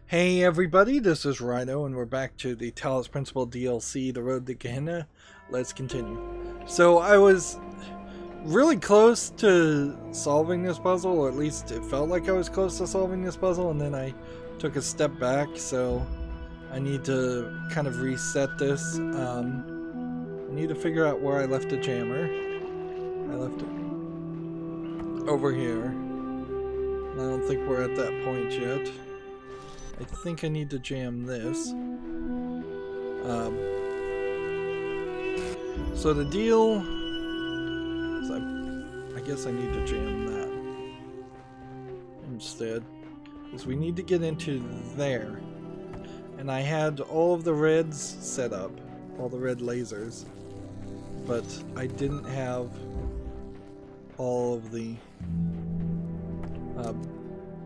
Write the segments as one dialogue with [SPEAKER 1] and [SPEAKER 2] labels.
[SPEAKER 1] Hey everybody, this is Rydo, and we're back to the Talos Principle DLC, The Road to Gehenna. Let's continue. So I was really close to solving this puzzle, or at least it felt like I was close to solving this puzzle, and then I took a step back, so I need to kind of reset this. I need to figure out where I left the jammer. I left it over here. I don't think we're at that point yet. I think I need to jam this. So the deal is I guess I need to jam that instead. Because we need to get into there. And I had all of the reds set up. All the red lasers. But I didn't have all of the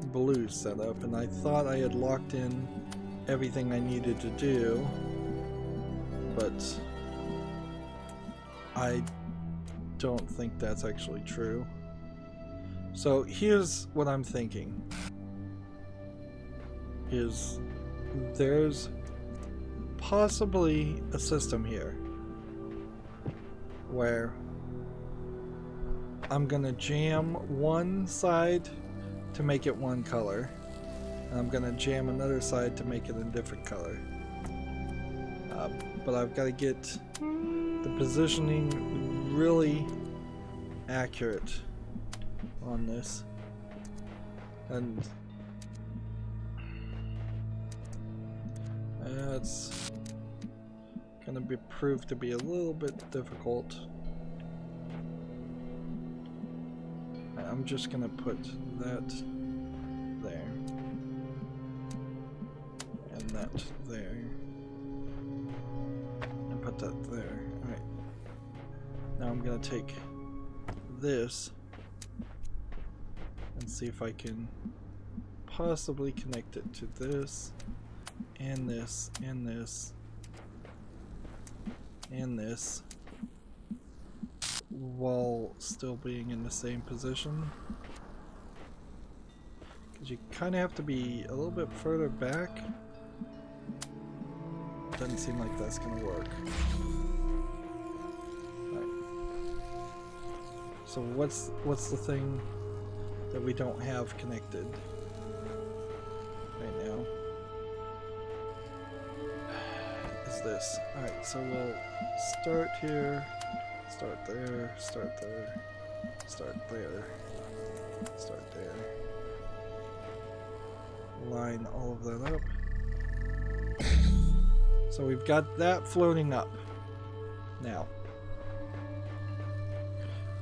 [SPEAKER 1] blue set up, and I thought I had locked in everything I needed to do, but I don't think that's actually true. So here's what I'm thinking, is there's possibly a system here where I'm gonna jam one side to make it one color, and I'm gonna jam another side to make it a different color. But I've got to get the positioning really accurate on this, and it's gonna be proved to be a little bit difficult. I'm just gonna put that there and that there and put that there. Alright. Now I'm gonna take this and see if I can possibly connect it to this and this and this and this, while still being in the same position, because you kind of have to be a little bit further back. Doesn't seem like that's gonna work. Right. So what's the thing that we don't have connected right now? Is this. Alright, so we'll start here. Start there, start there, start there, start there. Line all of that up. So we've got that floating up now.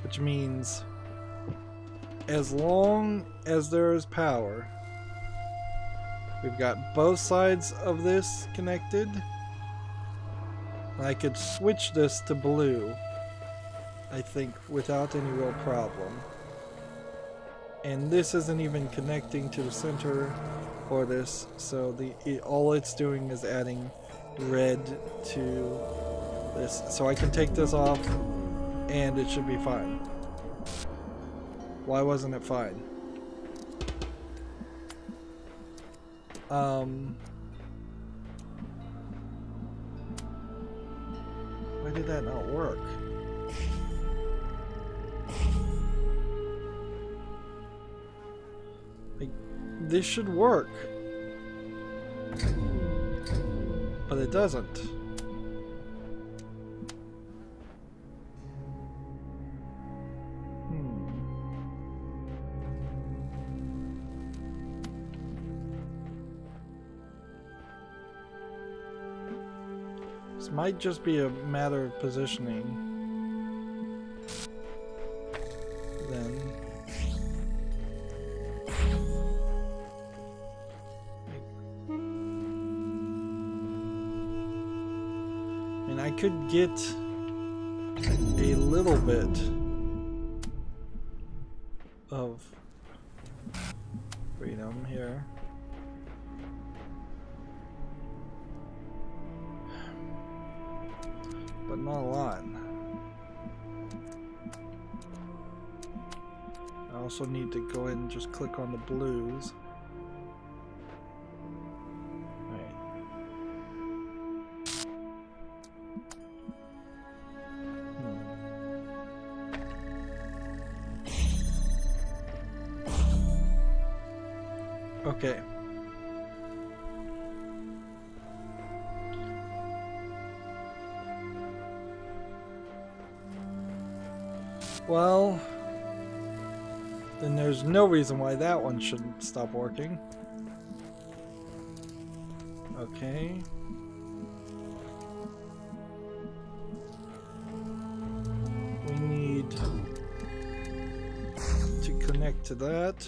[SPEAKER 1] Which means as long as there is power, we've got both sides of this connected. And I could switch this to blue, I think, without any real problem. And this isn't even connecting to the center or this, so all it's doing is adding red to this. So I can take this off and it should be fine. Why wasn't it fine? Why did that not work? This should work, but it doesn't. This might just be a matter of positioning. Then. I could get a little bit of freedom here. But not a lot. I also need to go ahead and just click on the blues. Okay. Well, then there's no reason why that one shouldn't stop working. Okay. We need to connect to that.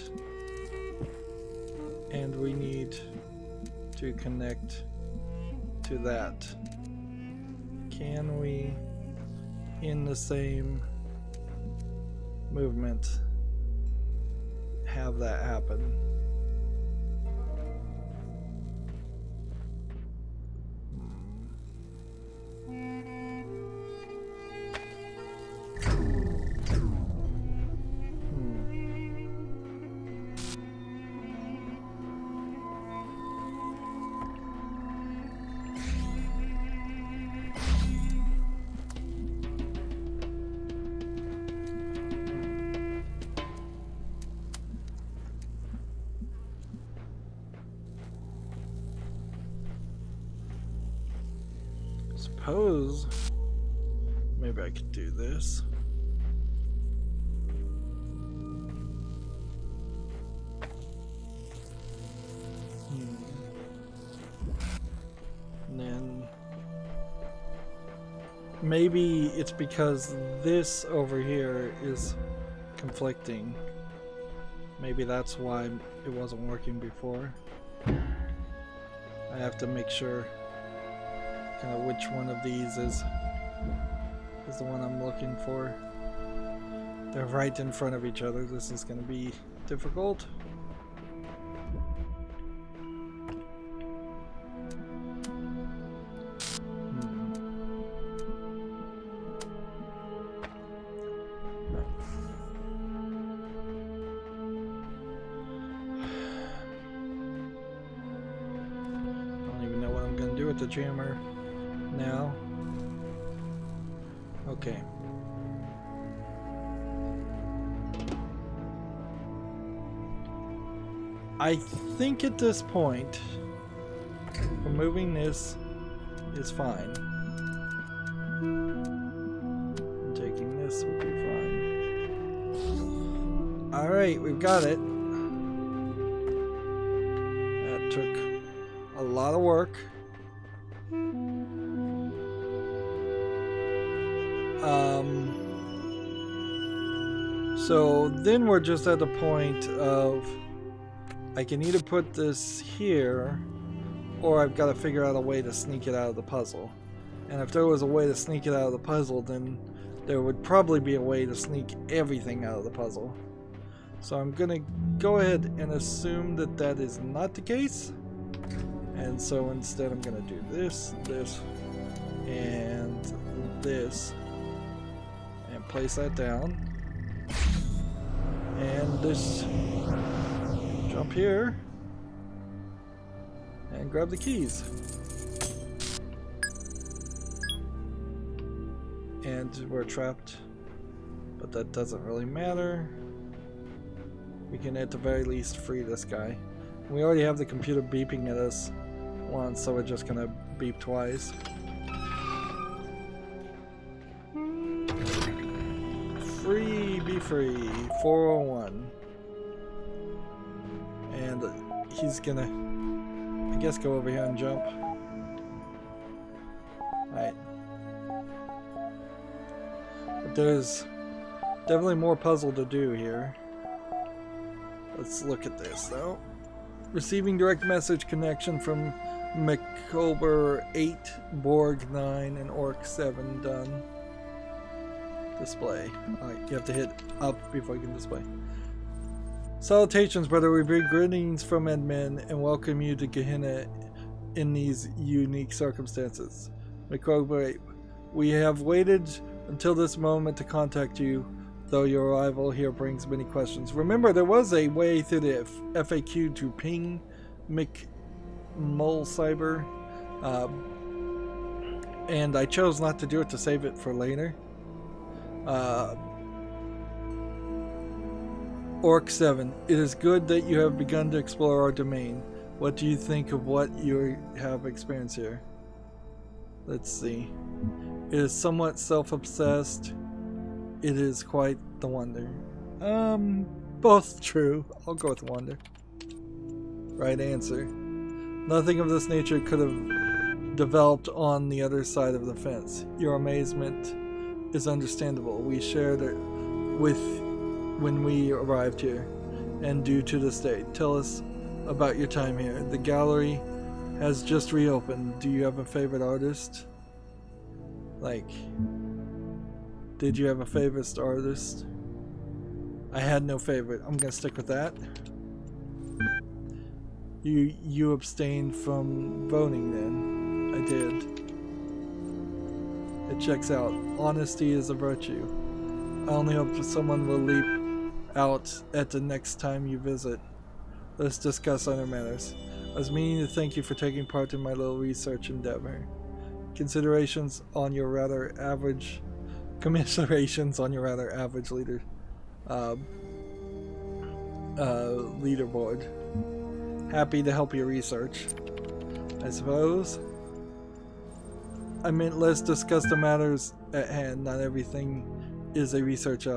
[SPEAKER 1] And we need to connect to that. Can we, in the same movement, have that happen? Suppose maybe I could do this. And then maybe it's because this over here is conflicting. Maybe that's why it wasn't working before. I have to make sure kind of which one of these is the one I'm looking for. They're right in front of each other. This is going to be difficult. I don't even know what I'm going to do with the jammer now. Okay. I think at this point, removing this is fine. And taking this will be fine. Alright, we've got it. That took a lot of work. So then we're just at the point of I can either put this here or I've got to figure out a way to sneak it out of the puzzle. And if there was a way to sneak it out of the puzzle, then there would probably be a way to sneak everything out of the puzzle. So I'm gonna go ahead and assume that that is not the case. And so instead I'm gonna do this, this, and this. And place that down. And this, jump here and grab the keys. And we're trapped, but that doesn't really matter. We can at the very least free this guy. We already have the computer beeping at us once, so we're just gonna beep twice. Free, be free, 401. And he's gonna, I guess, go over here and jump. Alright. But there's definitely more puzzle to do here. Let's look at this though. Receiving direct message connection from McCober 8, Borg 9, and Orc 7 done. Display. Alright, you have to hit up before you can display. Salutations, brother. We bring greetings from admin and welcome you to Gehenna in these unique circumstances. McCober 8, we have waited until this moment to contact you, though your arrival here brings many questions. Remember, there was a way through the FAQ to ping McMullcyber, and I chose not to do it to save Orc 7. It is good that you have begun to explore our domain. What do you think of what you have experienced here? Let's see. It is somewhat self-obsessed. It is quite the wonder. Both true. I'll go with wonder. Right answer. Nothing of this nature could have developed on the other side of the fence. Your amazement is understandable. We shared it with when we arrived here, and due to this day. Tell us about your time here. The gallery has just reopened. Do you have a favorite artist? Like, did you have a favorite artist? I had no favorite. I'm gonna stick with that. You abstained from voting then. I did. It checks out. Honesty is a virtue. I only hope that someone will leap out at the next time you visit. Let's discuss other matters. I was meaning to thank you for taking part in my little research endeavor. Commiserations on your rather average leaderboard. Happy to help your research, I suppose. I meant let's discuss the matters at hand. Not everything is a research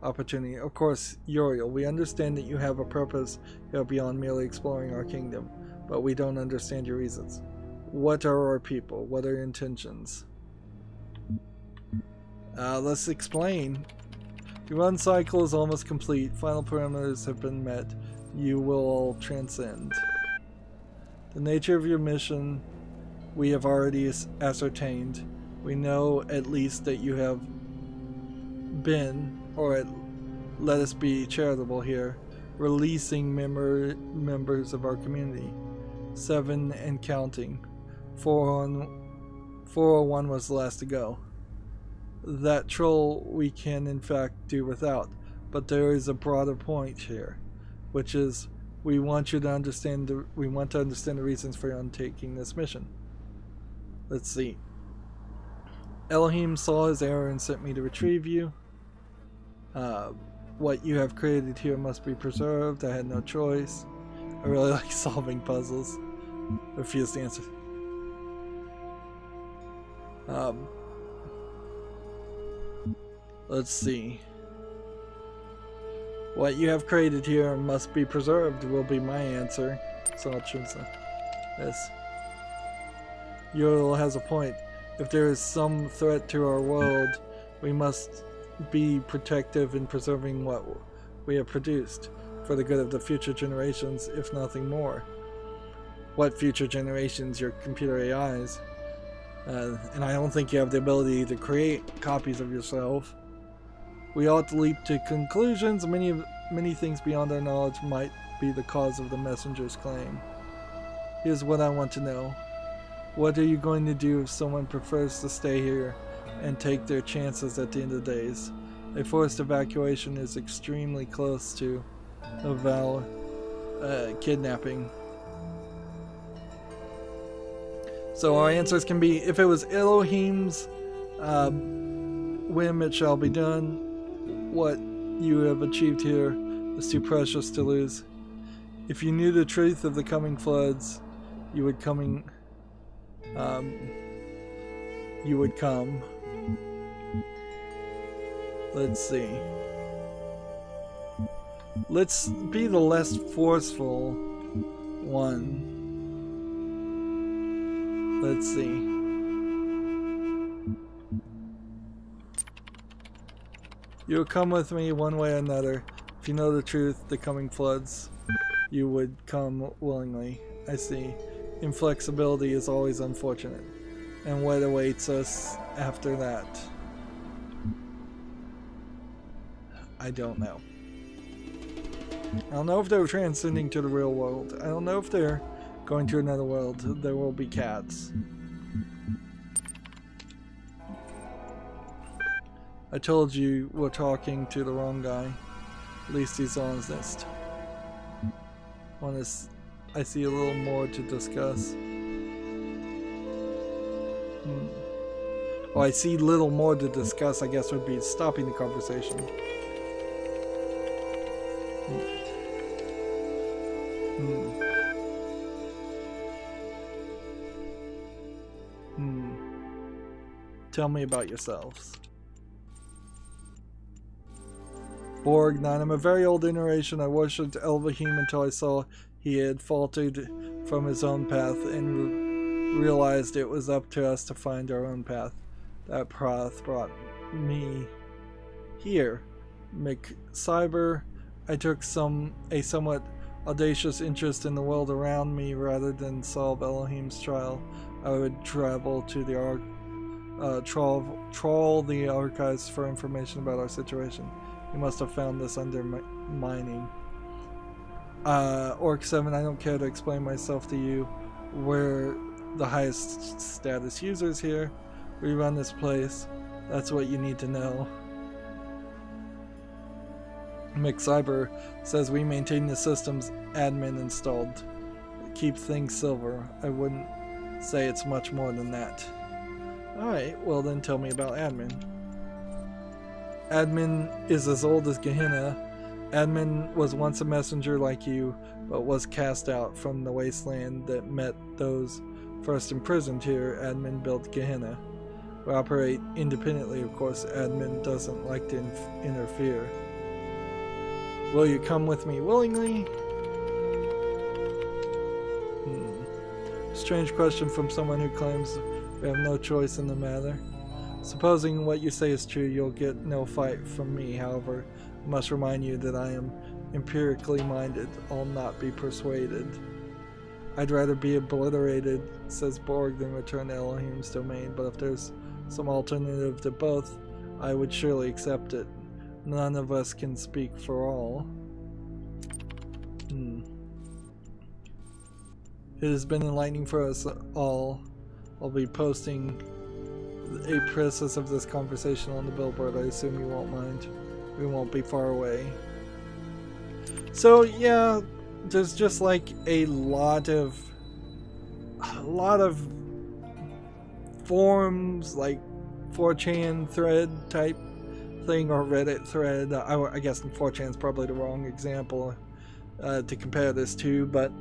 [SPEAKER 1] opportunity. Of course, Uriel, we understand that you have a purpose here beyond merely exploring our kingdom, but we don't understand your reasons. What are our people? What are your intentions? Let's explain. Your run cycle is almost complete. Final parameters have been met. You will all transcend. The nature of your mission we have already ascertained. We know at least that you have been, or let us be charitable here, releasing members of our community. 7 and counting. 401 was the last to go. That troll we can in fact do without, but there is a broader point here, which is we want to understand the reasons for your undertaking this mission. Let's see. Elohim saw his error and sent me to retrieve you. What you have created here must be preserved. I had no choice. I really like solving puzzles. Refuse to answer. Let's see. What you have created here must be preserved will be my answer. So I'll choose this. Uriel has a point. If there is some threat to our world, we must be protective in preserving what we have produced, for the good of the future generations, if nothing more. What future generations? Your computer AIs. And I don't think you have the ability to create copies of yourself. We ought to leap to conclusions. Many things beyond our knowledge might be the cause of the messenger's claim. Here's what I want to know. What are you going to do if someone prefers to stay here and take their chances at the end of the days? A forced evacuation is extremely close to kidnapping. So our answers can be, if it was Elohim's whim, it shall be done. What you have achieved here is too precious to lose. If you knew the truth of the coming floods, you would come. Let's see. Let's be the less forceful one. Let's see. You will come with me one way or another. If you know the truth, the coming floods, you would come willingly. I see. Inflexibility is always unfortunate. And what awaits us after that? I don't know. I don't know if they're transcending to the real world. I don't know if they're going to another world. There will be cats. I told you we're talking to the wrong guy. At least he's honest. I see a little more to discuss. Well, I see little more to discuss, I guess would be stopping the conversation. Hmm. Tell me about yourselves. Borg 9. I'm a very old iteration. I worshipped Elohim until I saw he had faltered from his own path and realized it was up to us to find our own path. That path brought me here. McCyber. I took a somewhat audacious interest in the world around me. Rather than solve Elohim's trial, I would travel to the trawl the archives for information about our situation. You must have found this under mining. Orc 7, I don't care to explain myself to you. We're the highest status users here. We run this place. That's what you need to know. McCyber says we maintain the system's admin installed. Keep things silver. I wouldn't say it's much more than that. Alright, well then tell me about admin. Admin is as old as Gehenna. Admin was once a messenger like you, but was cast out from the wasteland that met those first imprisoned here. Admin built Gehenna. We operate independently, of course. Admin doesn't like to interfere. Will you come with me willingly? Strange question from someone who claims we have no choice in the matter. Supposing what you say is true, you'll get no fight from me. However, I must remind you that I am empirically minded. I'll not be persuaded. I'd rather be obliterated, says Borg, than return to Elohim's domain, but if there's some alternative to both, I would surely accept it. None of us can speak for all. It has been enlightening for us all. I'll be posting a process of this conversation on the billboard. I assume you won't mind. We won't be far away. So yeah, there's just like a lot of forums, like 4chan thread type thing, or Reddit thread. I guess 4chan's probably the wrong example to compare this to, but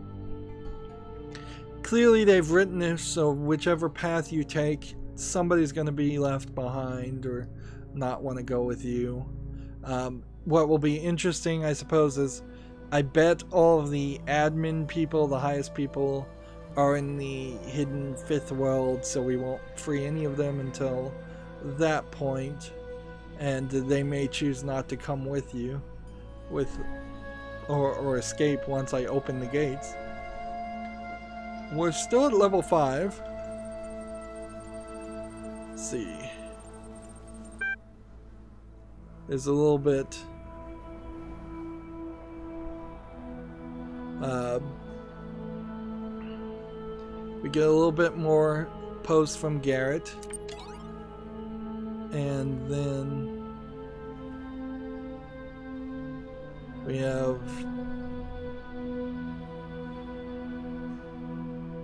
[SPEAKER 1] clearly they've written this so whichever path you take, somebody's going to be left behind or not want to go with you. What will be interesting, I suppose, is I bet all of the admin people, the highest people, are in the hidden 5th world, so we won't free any of them until that point, and they may choose not to come with you or escape once I open the gates. We're still at level 5. Let's see. There's a little bit we get a little bit more posts from Garrett, and then we have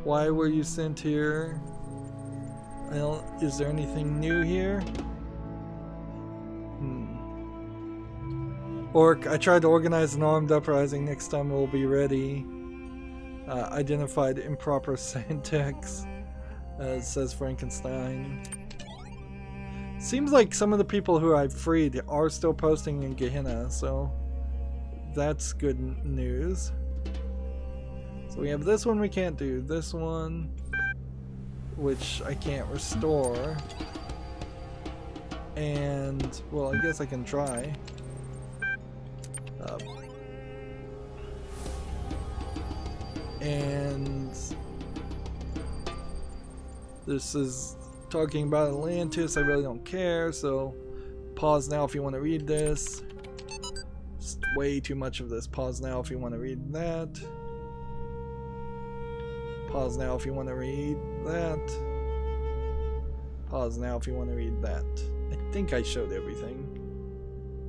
[SPEAKER 1] why were you sent here? Is there anything new here? Orc, I tried to organize an armed uprising. Next time we'll be ready. Identified improper syntax, says Frankenstein. Seems like some of the people who I've freed are still posting in Gehenna, so that's good news. So we have this one we can't do. This one, which I can't restore. And, well, I guess I can try. And this is talking about Atlantis. I really don't care, so pause now if you want to read this. Just way too much of this. Pause now if you want to read that. Pause now if you want to read that. Pause now if you want to read that. I think I showed everything.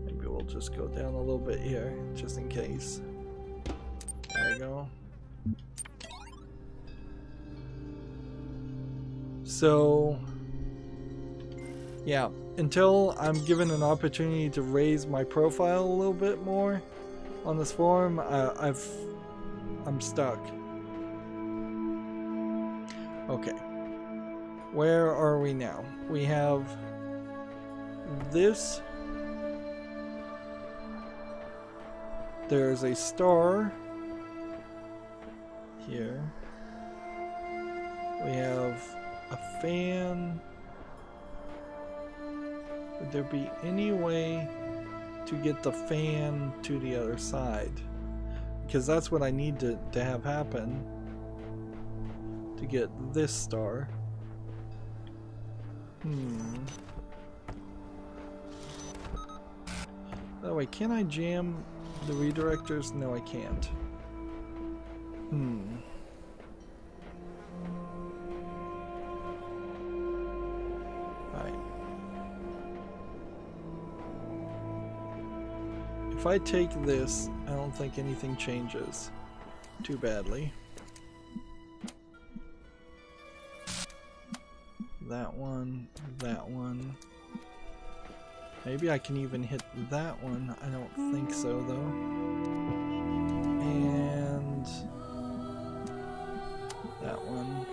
[SPEAKER 1] Maybe we'll just go down a little bit here, just in case. There we go. So, yeah, until I'm given an opportunity to raise my profile a little bit more on this forum, I'm stuck. Okay. Where are we now? We have this. There's a star here. We have a fan. Would there be any way to get the fan to the other side? Because that's what I need to have happen to get this star. By the way, can I jam the redirectors? No, I can't. Alright. If I take this, I don't think anything changes too badly. That one, that one. Maybe I can even hit that one. I don't think so, though. And that one.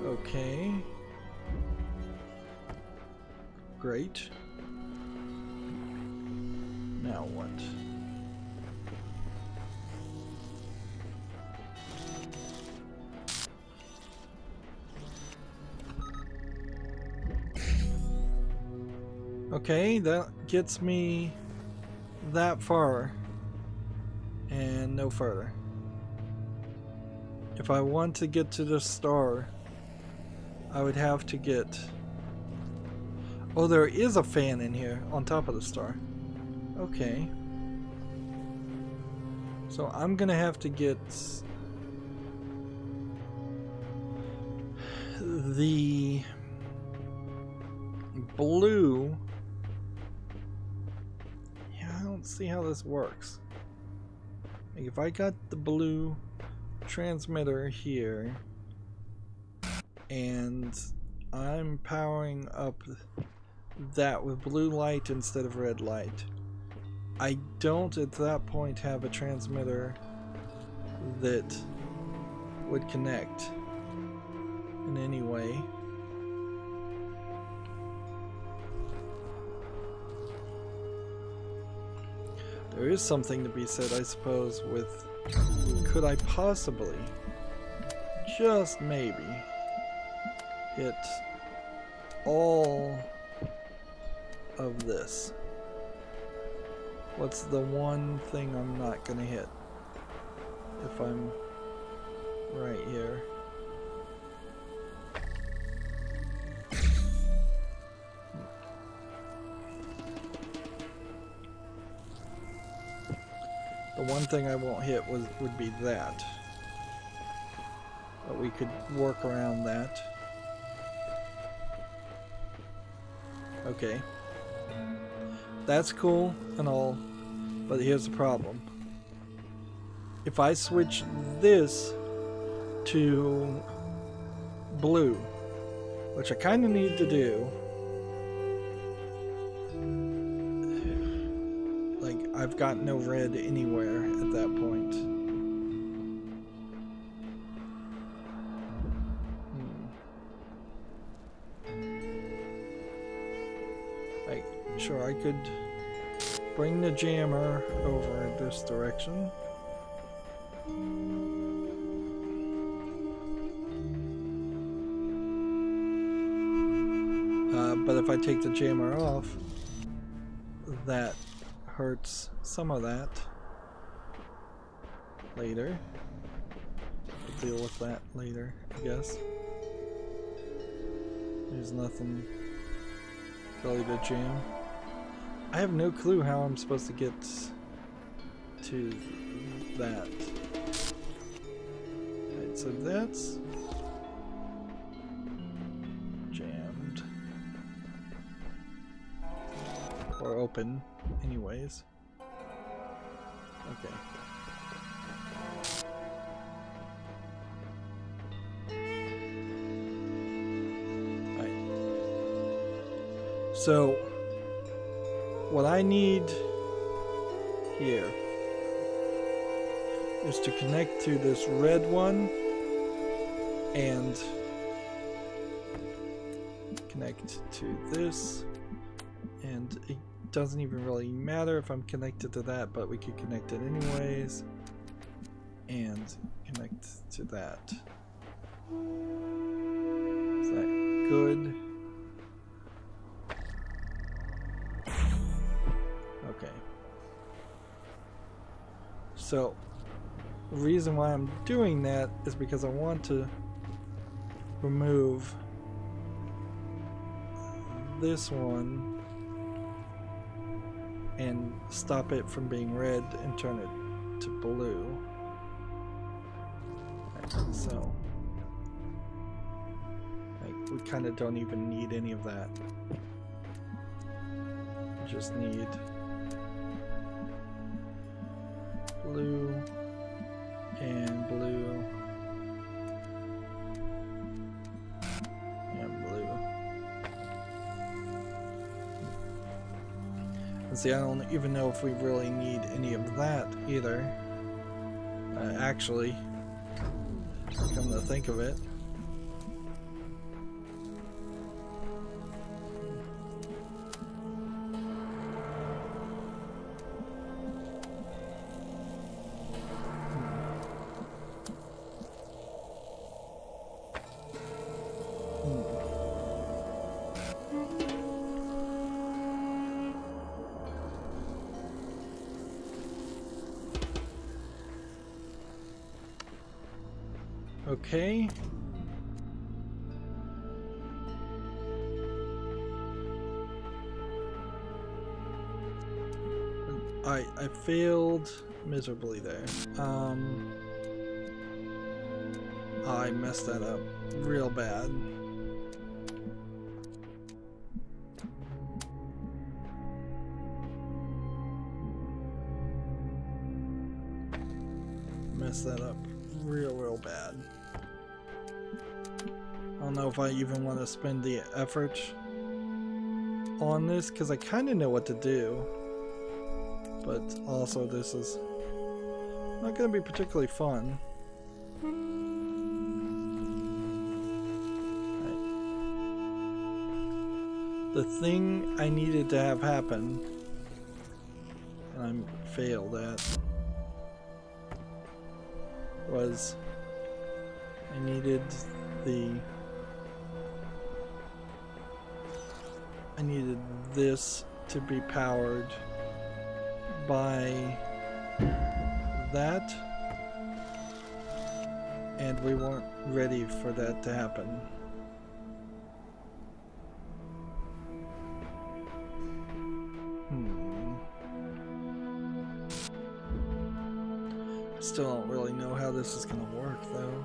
[SPEAKER 1] Okay. Great. Now what? Okay, that gets me that far and no further. If I want to get to the star, I would have to get... Oh, there is a fan in here on top of the star. Okay. So I'm gonna have to get the blue. Yeah, I don't see how this works. Like if I got the blue transmitter here and I'm powering up that with blue light instead of red light, I don't at that point have a transmitter that would connect in any way. There is something to be said, I suppose, with could I possibly, just maybe, hit all of this? What's the one thing I'm not gonna hit if I'm right here? The one thing I won't hit would be that. But we could work around that. Okay. That's cool and all, but here's the problem. If I switch this to blue, which I kind of need to do, like I've got no red anywhere at that point. Sure, I could bring the jammer over this direction. But if I take the jammer off, that hurts some of that later. We'll deal with that later, I guess. There's nothing really to jam. I have no clue how I'm supposed to get to that. Right, so that's jammed. Or open, anyways. Okay. Right. So, what I need here is to connect to this red one and connect to this, and it doesn't even really matter if I'm connected to that, but we could connect it anyways and connect to that. Is that good? Okay. So the reason why I'm doing that is because I want to remove this one and stop it from being red and turn it to blue. Right, so like, we kind of don't even need any of that. We just need blue and blue and blue. And see, I don't even know if we really need any of that either. Actually, come to think of it. Okay. I failed miserably there. I messed that up real bad. Messed that up real bad. I don't know if I even want to spend the effort on this, because I kind of know what to do, but also this is not going to be particularly fun. Right. The thing I needed to have happen, and I failed at, was I needed this to be powered by that, and we weren't ready for that to happen. Still don't really know how this is going to work though.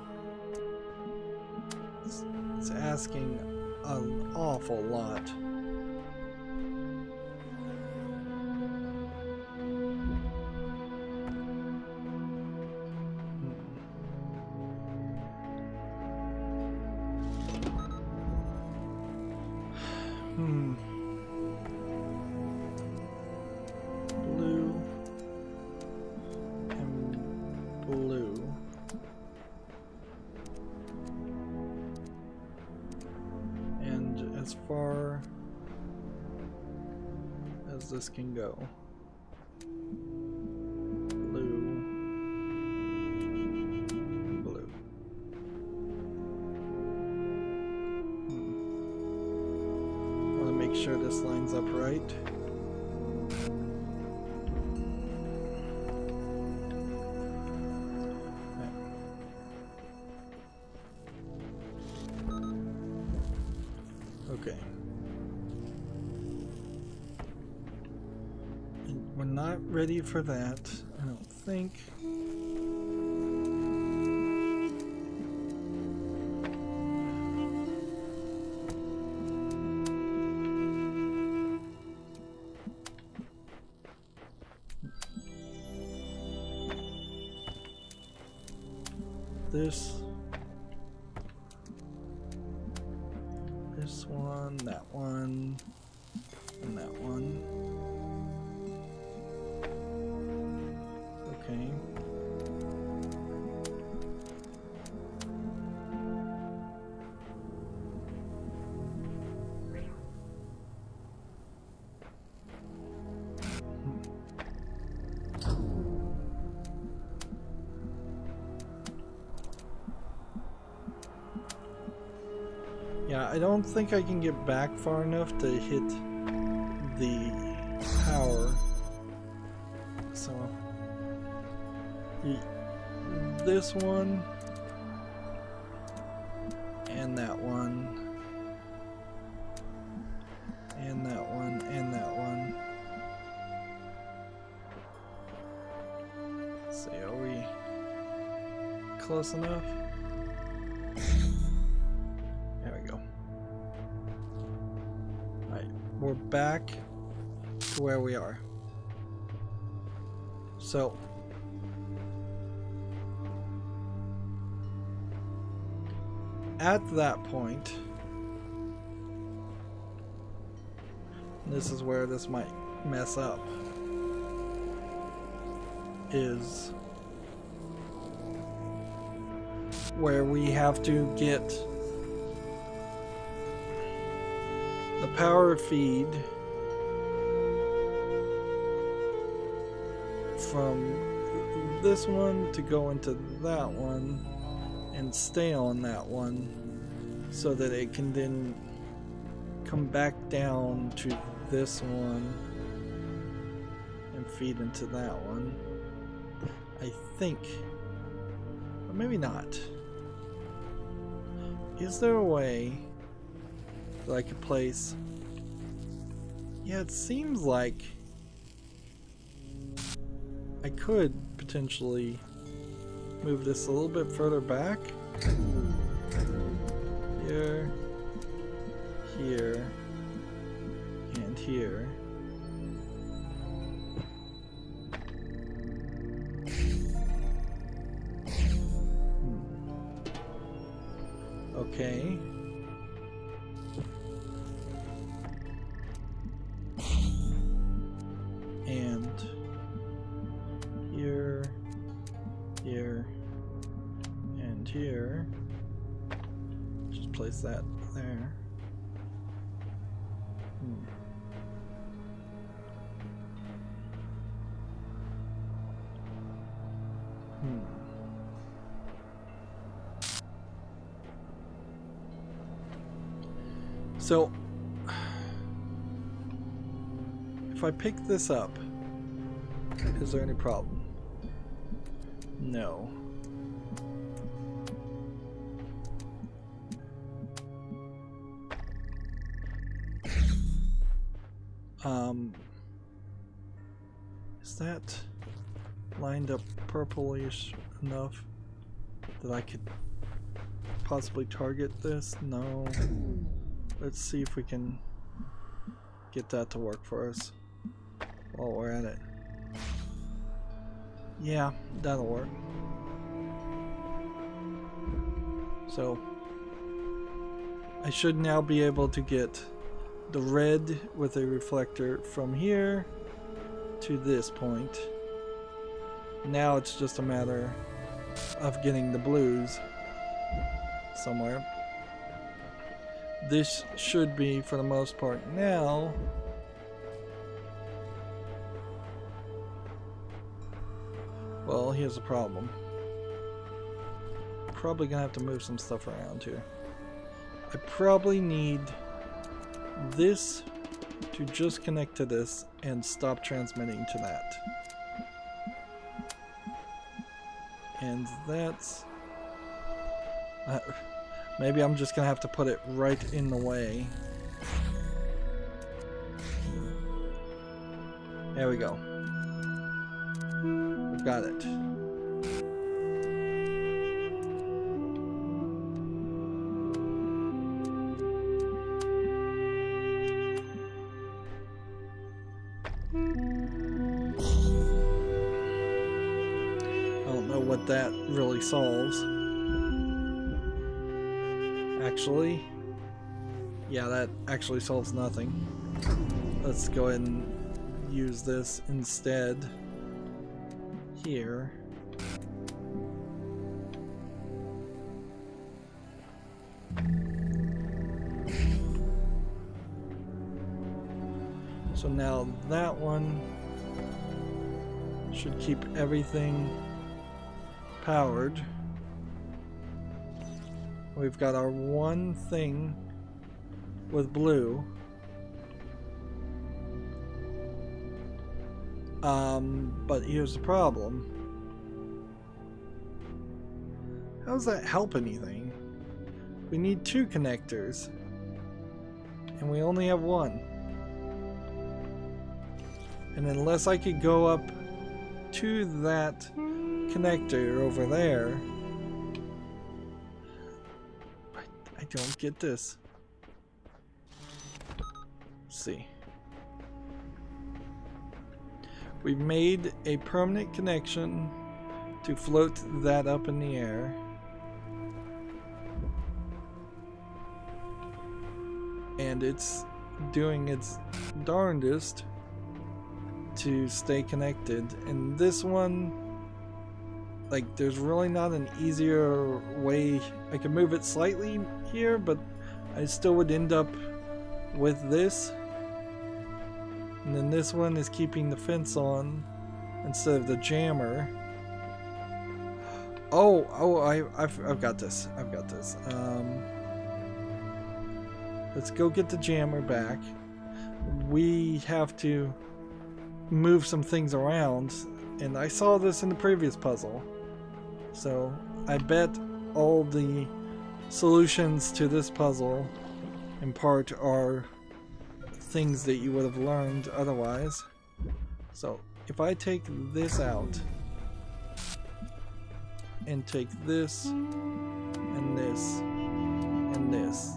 [SPEAKER 1] It's asking an awful lot. Blue and blue. And as far as this can go. Blue. Blue. Want to make sure this lines up right. Okay. And we're not ready for that, I don't think. This one, that one, Yeah, I don't think I can get back far enough to hit the power. So this one and that one and that one and that one. Let's see, are we close enough? There we go. Alright, we're back to where we are. So at that point, this is where this might mess up, is where we have to get the power feed from this one to go into that one and stay on that one, so that it can then come back down to this one and feed into that one. I think, but maybe not. Is there a way that I could place? Yeah, it seems like I could potentially move this a little bit further back. Here, here, and here. Okay. And here, here, and here. Just place that there. So, if I pick this up, is there any problem? No. Is that lined up purplish enough that I could possibly target this? No. Let's see if we can get that to work for us while we're at it. Yeah, that'll work. So I should now be able to get the red with a reflector from here to this point. Now it's just a matter of getting the blues somewhere. This should be, for the most part now, well, here's the problem. Probably gonna have to move some stuff around here. I probably need this to just connect to this and stop transmitting to that. And that's... maybe I'm just gonna have to put it right in the way. There we go. We've got it. I don't know what that really solves. Actually, yeah, that actually solves nothing. Let's go ahead and use this instead here. So now that one should keep everything powered. We've got our one thing with blue. But here's the problem. How does that help anything? We need 2 connectors, and we only have 1. And unless I could go up to that connector over there, I don't get this. Let's see. We've made a permanent connection to float that up in the air. And it's doing its darndest to stay connected. And this one, like, there's really not an easier way. I could move it slightly here, but I still would end up with this. And then this one is keeping the fence on instead of the jammer. I've got this. I've got this. Let's go get the jammer back. We have to move some things around, and I saw this in the previous puzzle. So I bet all the solutions to this puzzle in part are things that you would have learned otherwise. So if I take this out and take this and this and this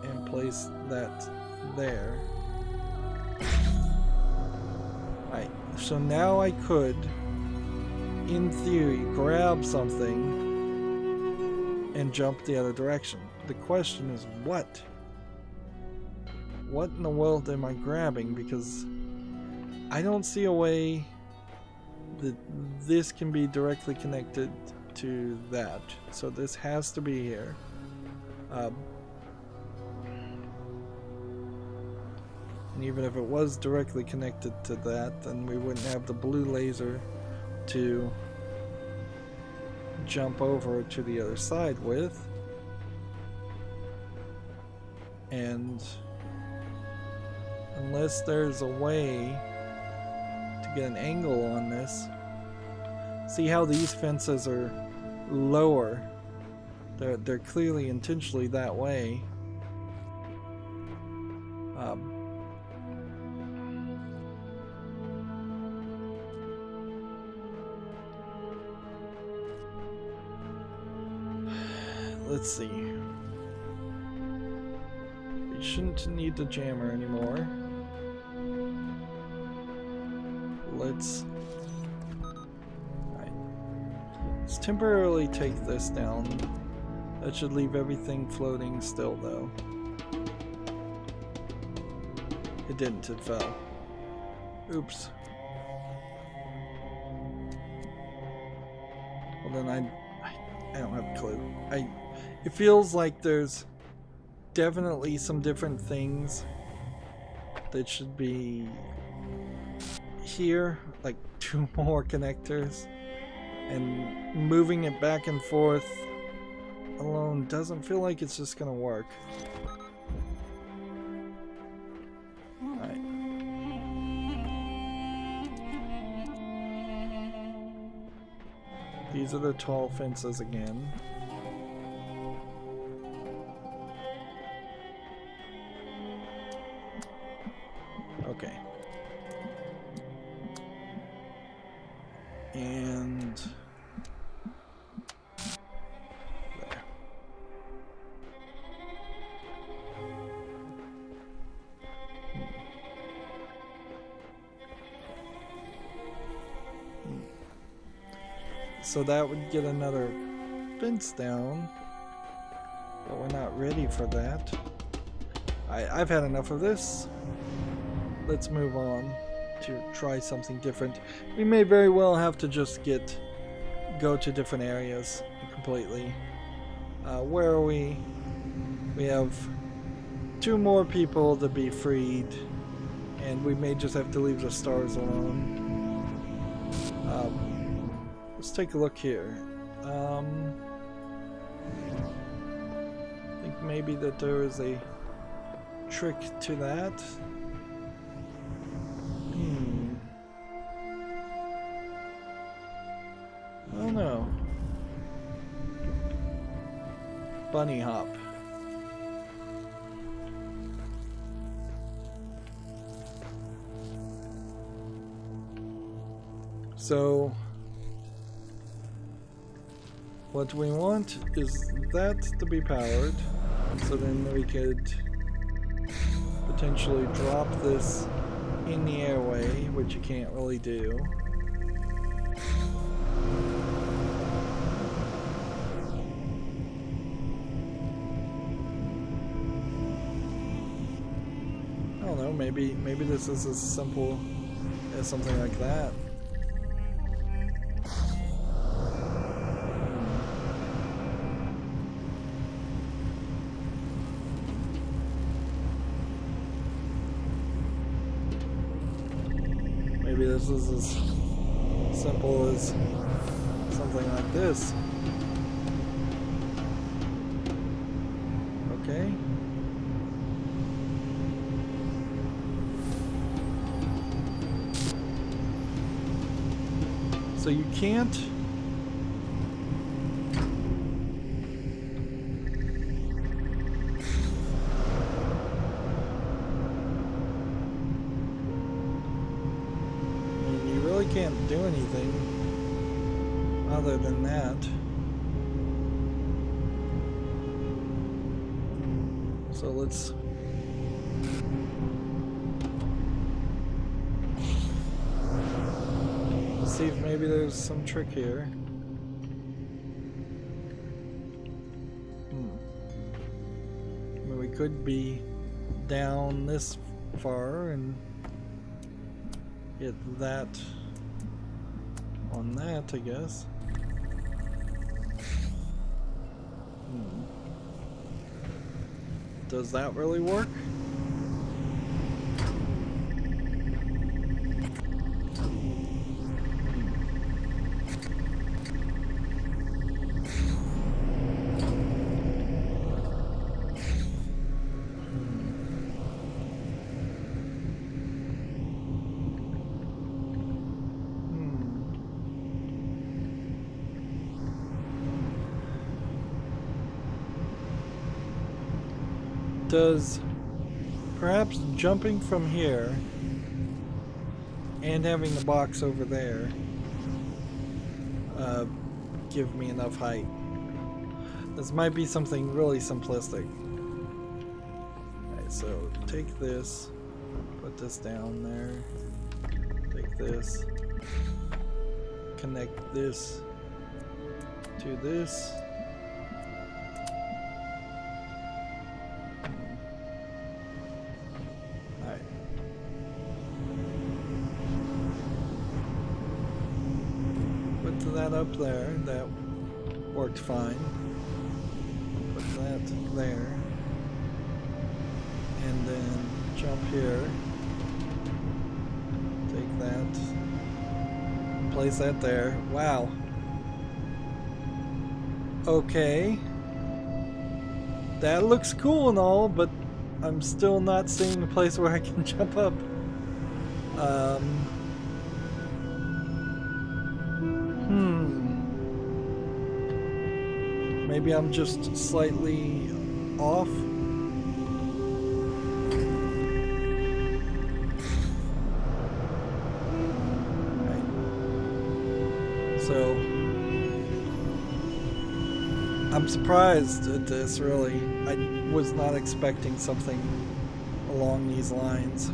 [SPEAKER 1] and place that there. Right, so now I could, in theory, grab something and jump the other direction. The question is what? What in the world am I grabbing? Because I don't see a way that this can be directly connected to that. So this has to be here. And even if it was directly connected to that, then we wouldn't have the blue laser to jump over to the other side with. And unless there's a way to get an angle on this, see how these fences are lower? They're clearly intentionally that way. Let's see. We shouldn't need the jammer anymore. Let's temporarily take this down. That should leave everything floating still, though. It didn't, it fell. Oops. Well then I don't have a clue. It feels like there's definitely some different things that should be here, like 2 more connectors, and moving it back and forth alone doesn't feel like it's just gonna work. Alright. These are the tall fences again. Okay. And there. So that would get another fence down, but we're not ready for that. I've had enough of this. Let's move on to try something different. We may very well have to just go to different areas completely. Where are we? We have 2 more people to be freed, and we may just have to leave the stars alone. Let's take a look here. I think maybe that there is a trick to that? I don't know. Bunny hop. So what we want is that to be powered, so then we could potentially drop this in the airway, which you can't really do. I don't know, maybe this is as simple as something like that. Maybe this is as simple as something like this. Okay. So you can't can't do anything other than that. So let's see if maybe there's some trick here. I mean, we could be down this far and get that on that, I guess. Does that really work? Does perhaps jumping from here and having the box over there give me enough height? This might be something really simplistic. Alright, so take this, put this down there, take this, connect this to this. Up there, that worked fine. Put that there, and then jump here, take that, place that there. Wow. Okay, that looks cool and all, but I'm still not seeing a place where I can jump up. Maybe I'm just slightly off. Right. So I'm surprised at this, really. I was not expecting something along these lines.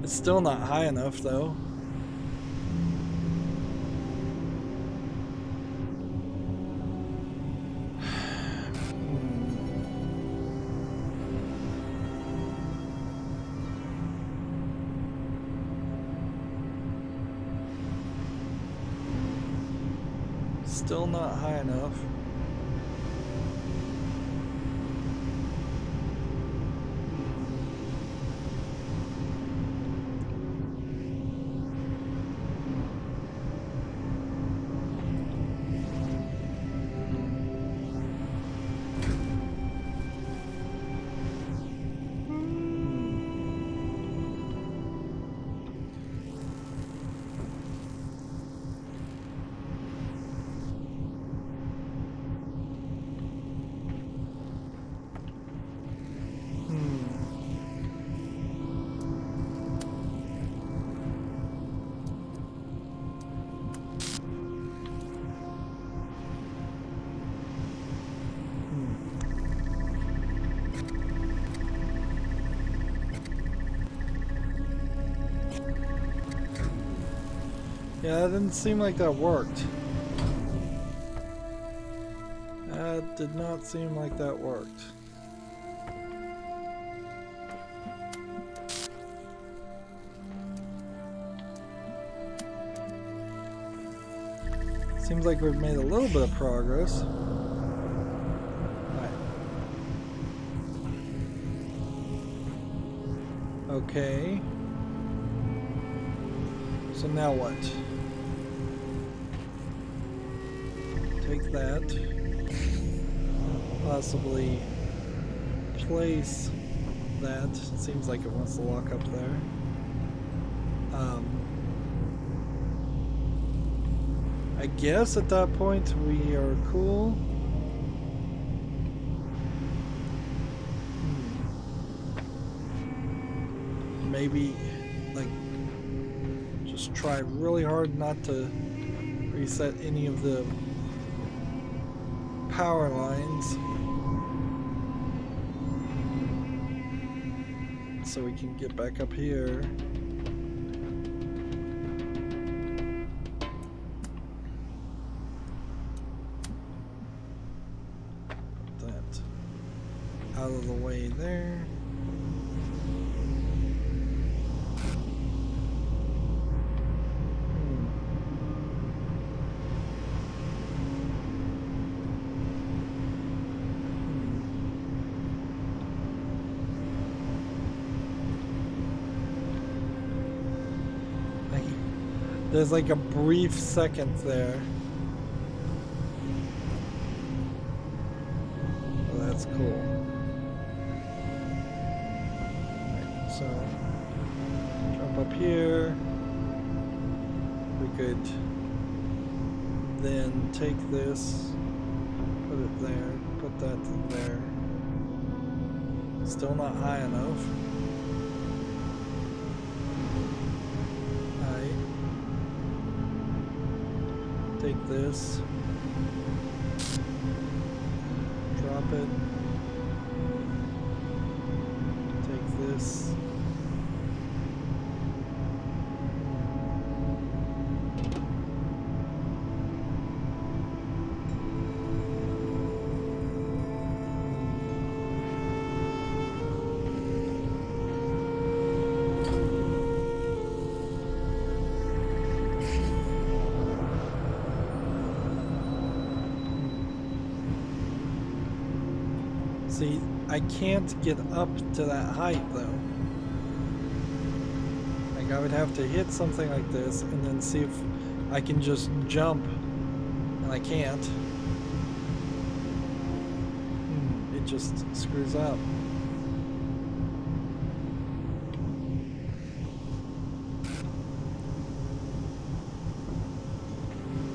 [SPEAKER 1] It's still not high enough, though. Still not high enough. Yeah, it didn't seem like that worked. That did not seem like that worked. Seems like we've made a little bit of progress. Right. Okay. So now what? Take that. Possibly place that. Seems like it wants to lock up there. I guess at that point we are cool. Maybe, like, just try really hard not to reset any of the power lines so we can get back up here. Out of the way there. There's like a brief second there. Oh, that's cool. So, jump up here. We could then take this, put it there, put that there. Still not high enough. Alright. Take this. Drop it. Take this. See, I can't get up to that height though. Like I would have to hit something like this and then see if I can just jump, and I can't. It just screws up.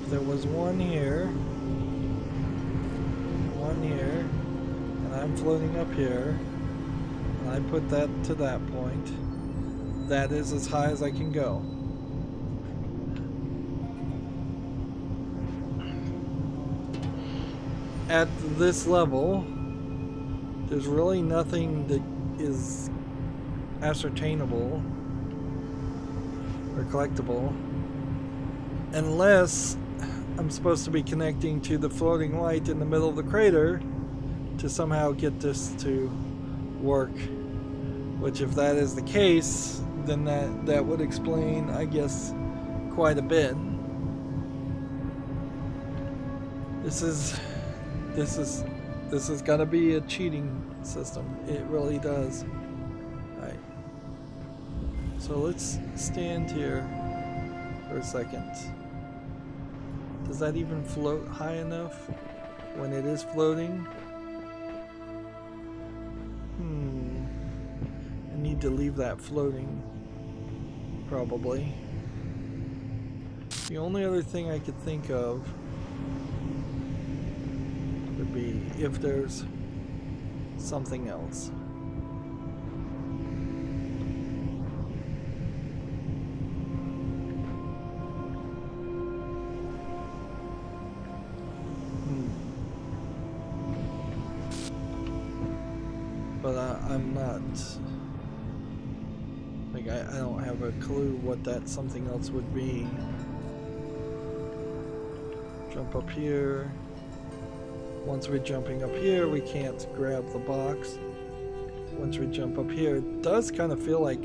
[SPEAKER 1] If there was one here, one here, I'm floating up here, and I put that to that point. That is as high as I can go. At this level, there's really nothing that is ascertainable or collectible unless I'm supposed to be connecting to the floating light in the middle of the crater to somehow get this to work, which if that is the case, then that would explain, I guess, quite a bit. This is gotta be a cheating system. It really does. Alright. So let's stand here for a second. Does that even float high enough when it is floating? I need to leave that floating, probably. The only other thing I could think of would be if there's something else. But I'm not, like, I don't have a clue what that something else would be. Jump up here. Once we're jumping up here, we can't grab the box. Once we jump up here, it does kind of feel like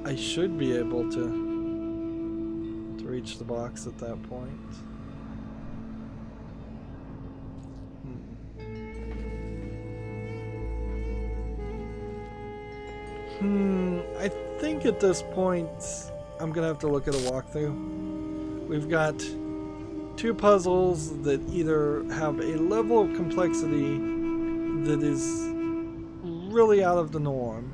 [SPEAKER 1] I should be able to reach the box at that point. I think at this point I'm gonna have to look at a walkthrough. We've got two puzzles that either have a level of complexity that is really out of the norm,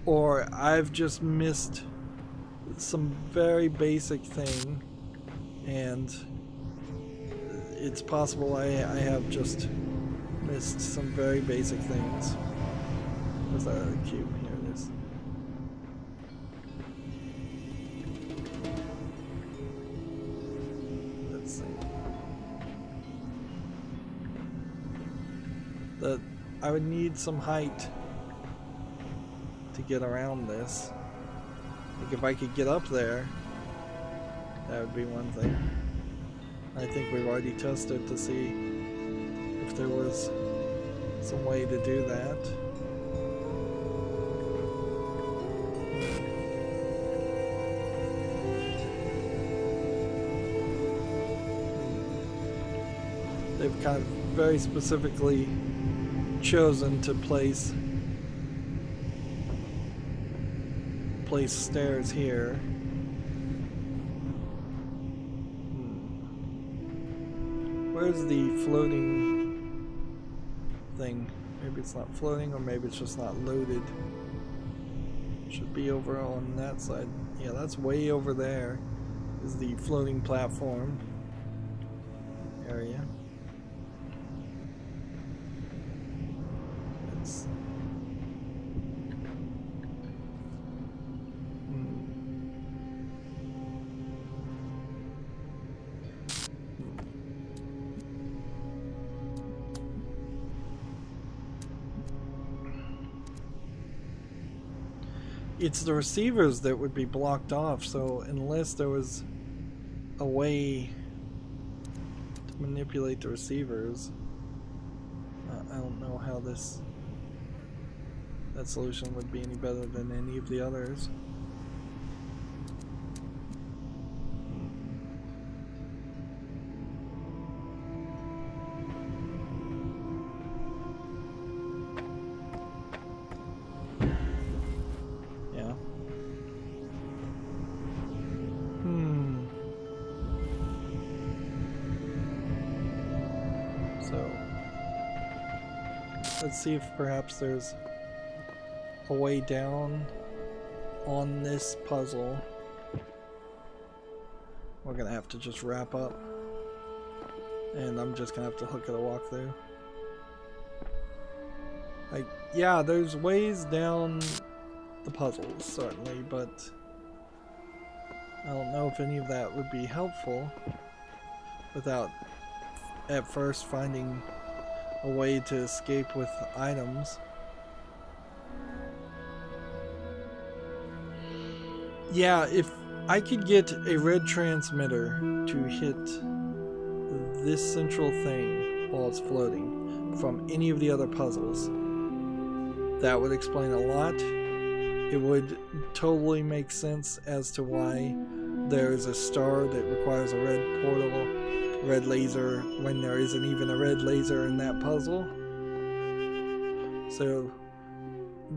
[SPEAKER 1] or I've just missed some very basic thing, and it's possible I have just missed some very basic things. Where's that other cube? Here it is. Let's see. I would need some height to get around this. Like if I could get up there, that would be one thing. I think we've already tested to see if there was some way to do that. They've kind of very specifically chosen to place stairs here. Where's the floating thing? Maybe it's not floating, or maybe it's just not loaded. Should be over on that side. Yeah, that's way over there is the floating platform area. It's the receivers that would be blocked off, so unless there was a way to manipulate the receivers, I don't know how that solution would be any better than any of the others. Let's see if perhaps there's a way down on this puzzle. We're gonna have to just wrap up, and I'm just gonna have to look at a walkthrough. Like, yeah, there's ways down the puzzles, certainly, but I don't know if any of that would be helpful without at first finding a way to escape with items. Yeah, if I could get a red transmitter to hit this central thing while it's floating from any of the other puzzles, that would explain a lot. It would totally make sense as to why there's a star that requires a red portal, red laser, when there isn't even a red laser in that puzzle. So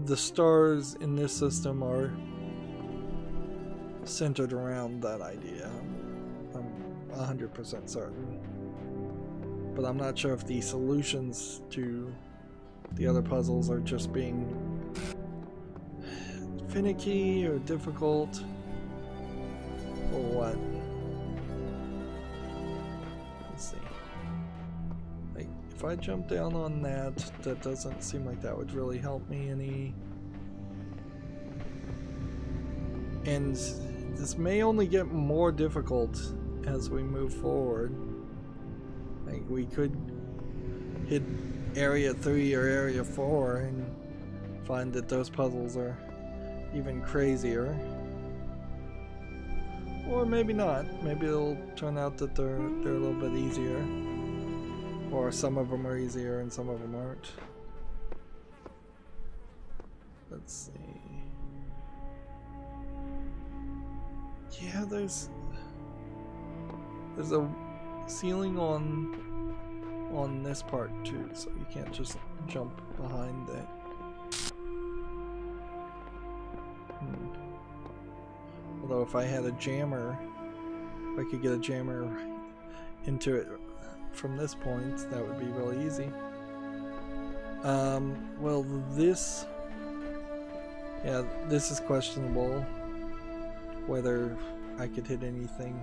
[SPEAKER 1] the stars in this system are centered around that idea. I'm 100% certain. But I'm not sure if the solutions to the other puzzles are just being finicky or difficult or what. Let's see. Like, if I jump down on that, that doesn't seem like that would really help me any. And this may only get more difficult as we move forward. Like, we could hit area 3 or area 4 and find that those puzzles are even crazier. Or maybe not. Maybe it'll turn out that they're a little bit easier. Or some of them are easier and some of them aren't. Let's see. Yeah, there's a ceiling on this part too, so you can't just jump behind it. Although if I had a jammer, if I could get a jammer into it from this point, that would be really easy. Well, this is questionable whether I could hit anything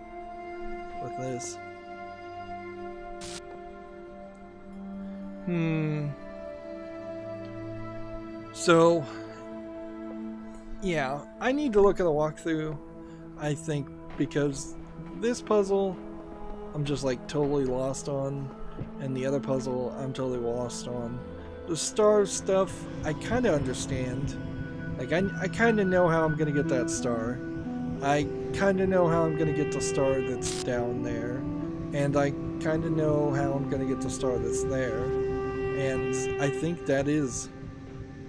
[SPEAKER 1] with this. So, yeah, I need to look at a walkthrough, I think, because this puzzle I'm just like totally lost on, and the other puzzle I'm totally lost on. The star stuff I kind of understand. Like I kind of know how I'm gonna get that star. I kind of know how I'm gonna get the star that's down there, and I kind of know how I'm gonna get the star that's there, and I think that is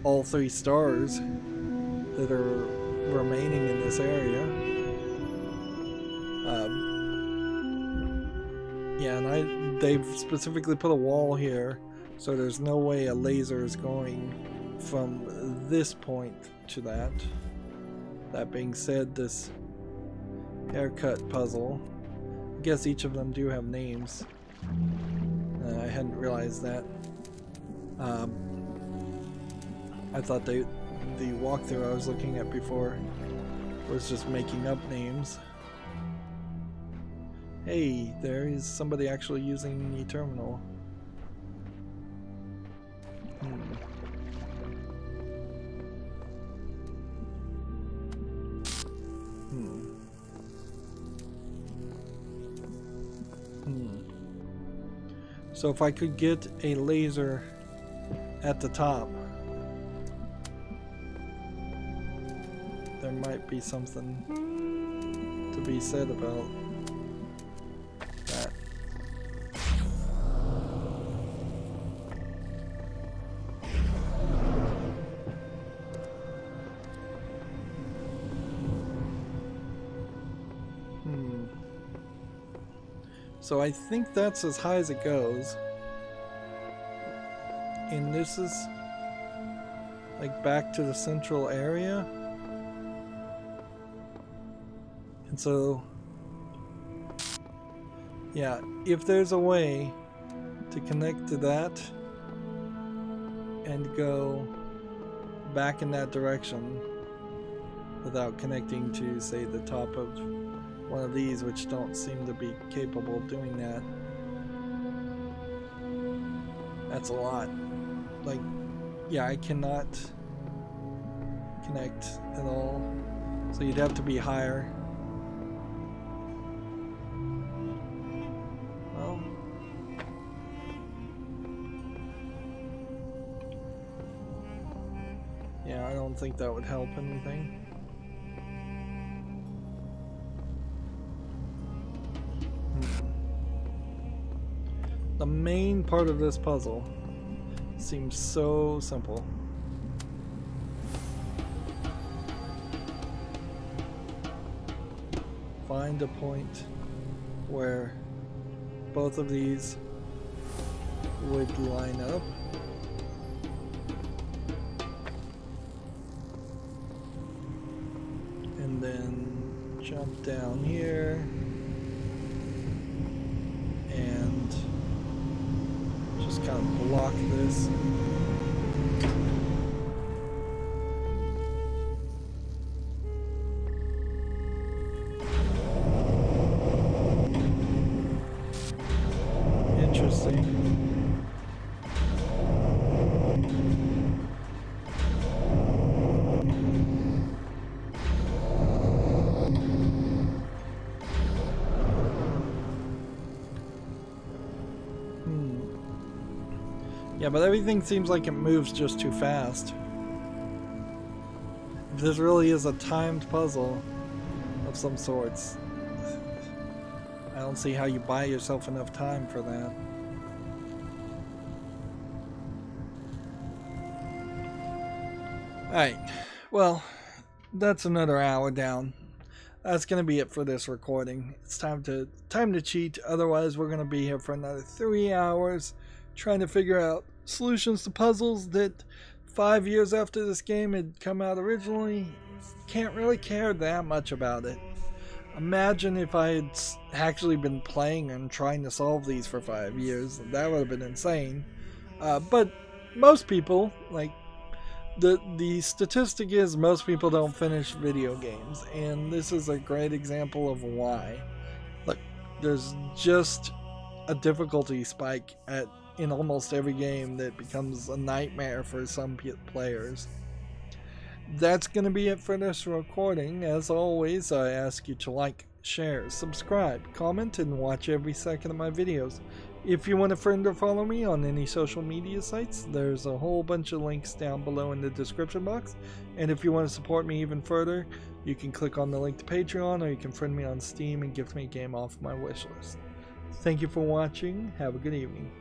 [SPEAKER 1] all 3 stars that are remaining in this area. Yeah, and they've specifically put a wall here, so there's no way a laser is going from this point to that. That being said, this haircut puzzle, I guess each of them do have names. I hadn't realized that. I thought the walkthrough I was looking at before was just making up names. Hey, there is somebody actually using the terminal. So if I could get a laser at the top, there might be something to be said about that. So I think that's as high as it goes. And this is like back to the central area. And so, yeah, if there's a way to connect to that and go back in that direction without connecting to, say, the top of one of these, which don't seem to be capable of doing that, that's a lot. Like, yeah, I cannot connect at all, so you'd have to be higher. Well, yeah, I don't think that would help anything. The main part of this puzzle seems so simple. Find a point where both of these would line up. And then jump down here. And just kind of block this. Interesting. Yeah, but everything seems like it moves just too fast. If this really is a timed puzzle of some sorts, don't see how you buy yourself enough time for that. Alright, well, that's another hour down. That's going to be it for this recording. It's time to cheat, otherwise we're going to be here for another 3 hours trying to figure out solutions to puzzles that 5 years after this game had come out originally, can't really care that much about it. Imagine if I had actually been playing and trying to solve these for 5 years. That would have been insane. But most people, like, the statistic is most people don't finish video games, and this is a great example of why. Look, there's just a difficulty spike in almost every game that becomes a nightmare for some players. That's going to be it for this recording. As always, I ask you to like, share, subscribe, comment, and watch every second of my videos. If you want to friend or follow me on any social media sites, there's a whole bunch of links down below in the description box. And if you want to support me even further, you can click on the link to Patreon, or you can friend me on Steam and gift me a game off my wishlist. Thank you for watching. Have a good evening.